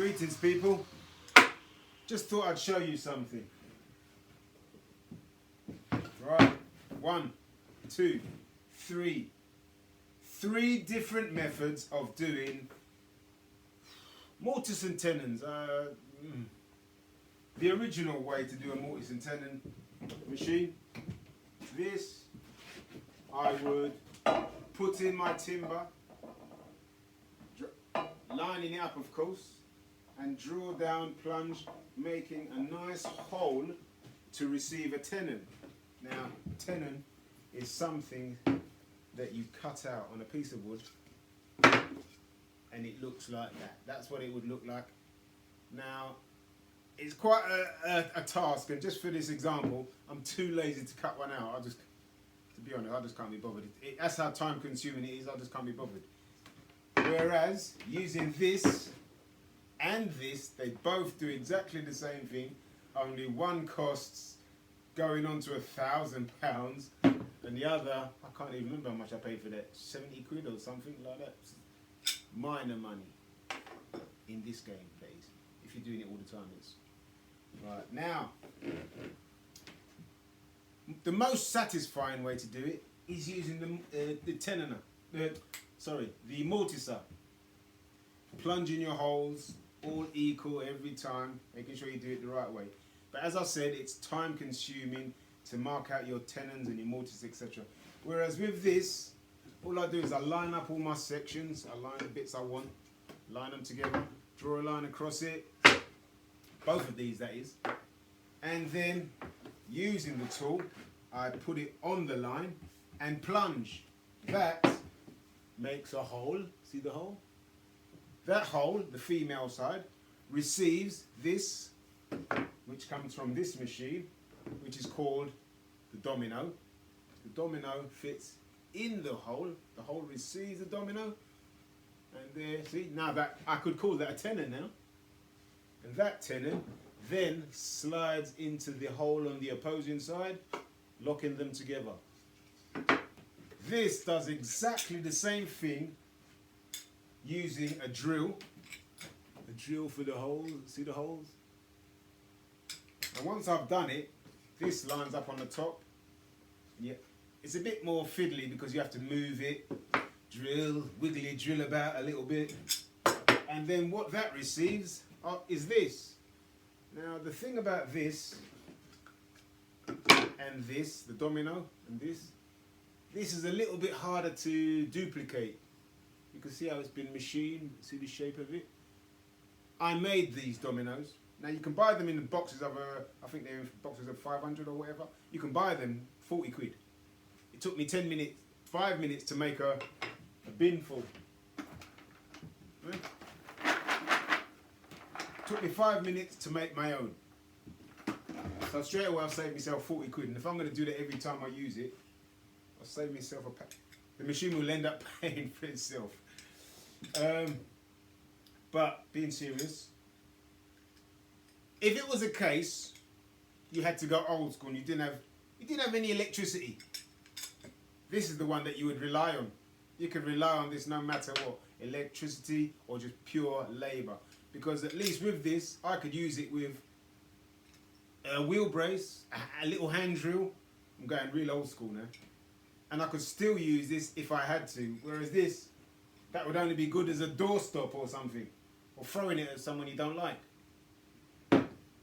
Greetings, people. Just thought I'd show you something. Right, 1, 2, 3. 3 different methods of doing mortise and tenons. The original way to do a mortise and tenon machine. This, I would put in my timber, lining it up, of course, and draw down, plunge, making a nice hole to receive a tenon. Now, tenon is something that you cut out on a piece of wood and it looks like that. That's what it would look like. Now, it's quite a task, and just for this example, I'm too lazy to cut one out. To be honest, I just can't be bothered. That's how time consuming it is, I just can't be bothered. Whereas, using this and this, they both do exactly the same thing, only one costs going on to £1,000 and the other, I can't even remember how much I paid for that, 70 quid or something like that. Minor money in this game, please. If you're doing it all the time, it's right. Now, the most satisfying way to do it is using the tenon, the mortiser. Plunging your holes, all equal every time, making sure you do it the right way. But as I said, it's time consuming to mark out your tenons and your mortise, etc. Whereas with this, all I do is I line up all my sections, I line the bits I want, line them together, draw a line across it, both of these that is, and then using the tool, I put it on the line and plunge. That makes a hole, see the hole? That hole, the female side, receives this, which comes from this machine, which is called the Domino. The Domino fits in the hole receives the Domino, and there, see, now that, I could call that a tenon now. And that tenon then slides into the hole on the opposing side, locking them together. This does exactly the same thing using a drill for the holes, see the holes? And once I've done it, this lines up on the top. Yeah, it's a bit more fiddly because you have to move it, drill about a little bit. And then what that receives is this. Now the thing about this and this, the Domino and this is a little bit harder to duplicate. You can see how it's been machined, see the shape of it. I made these Dominoes. Now you can buy them in the boxes of, I think they're in boxes of 500 or whatever. You can buy them 40 quid. It took me 5 minutes to make a bin full. Right? Took me 5 minutes to make my own. So straight away I've saved myself 40 quid. And if I'm going to do that every time I use it, I'll save myself a pack. The machine will end up paying for itself. But being serious, if it was a case you had to go old school and you didn't have any electricity, this is the one that you would rely on. You can rely on this no matter what, electricity or just pure labour. Because at least with this, I could use it with a wheel brace, a little hand drill. I'm going real old school now. And I could still use this if I had to. Whereas this, that would only be good as a doorstop or something. Or throwing it at someone you don't like.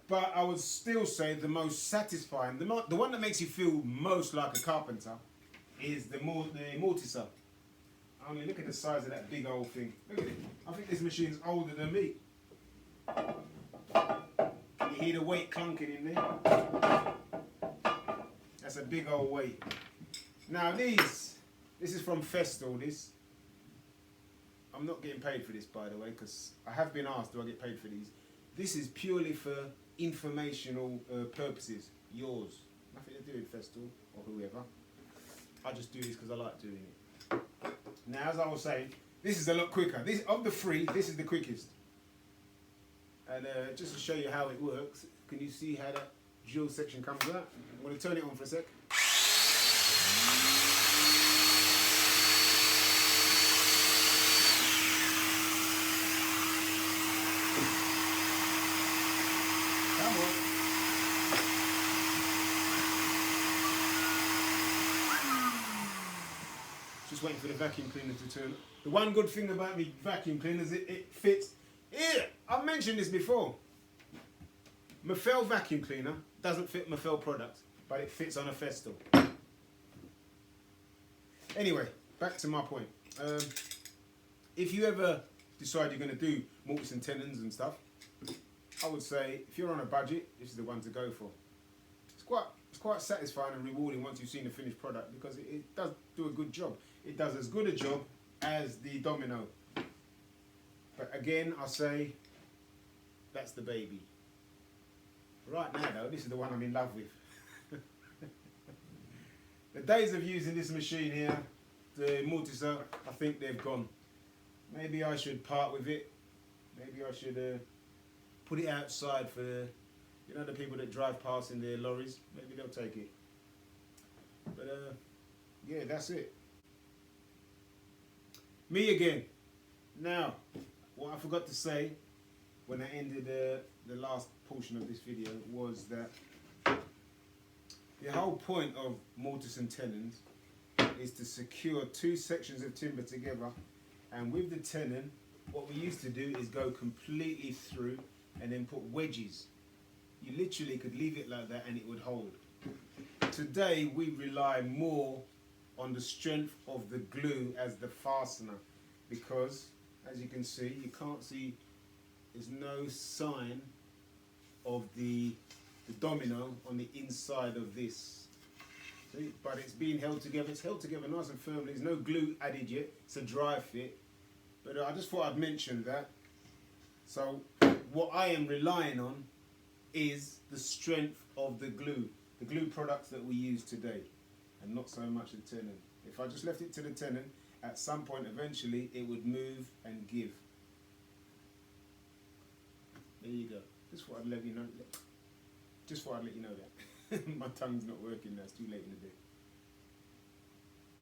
But I would still say the most satisfying, the one that makes you feel most like a carpenter, is the mortiser. Only look at the size of that big old thing. Look at it. I think this machine's older than me. You hear the weight clunking in there? That's a big old weight. Now this is from Festool, this. I'm not getting paid for this, by the way, because I have been asked, do I get paid for these? This is purely for informational purposes. Yours. Nothing to do with Festool or whoever. I just do this because I like doing it. Now, as I was saying, this is a lot quicker. This, of the 3, this is the quickest. And just to show you how it works, can you see how that drill section comes out? I'm going to turn it on for a sec. just waiting for the vacuum cleaner to turn. The one good thing about me vacuum cleaner is it fits. Yeah, I've mentioned this before. Mafel vacuum cleaner doesn't fit Mafel products, but it fits on a Festool. Anyway, back to my point. If you ever decide you're going to do Mortice and Tenons and stuff, I would say if you're on a budget, this is the one to go for. It's quite satisfying and rewarding once you've seen the finished product, because it does do a good job. It does as good a job as the Domino. But again, I say that's the baby. Right now though, this is the one I'm in love with. The days of using this machine here, the Mortice, I think they've gone. Maybe I should part with it. Maybe I should put it outside for, you know, the people that drive past in their lorries. Maybe they'll take it. But yeah, that's it. Me again. Now, what I forgot to say when I ended the last portion of this video was that the whole point of Mortice and Tenons is to secure two sections of timber together, and with the tenon, what we used to do is go completely through and then put wedges. You literally could leave it like that and it would hold. Today we rely more on the strength of the glue as the fastener, because as you can see, you can't see, there's no sign of the domino on the inside of this. See? But it's being held together. It's held together nice and firmly. There's no glue added yet. It's a dry fit. But I just thought I'd mention that. So what I am relying on is the strength of the glue products that we use today, and not so much the tenon. If I just left it to the tenon, at some point eventually it would move and give. There you go. Just thought I'd let you know that. My tongue's not working now, it's too late in the day.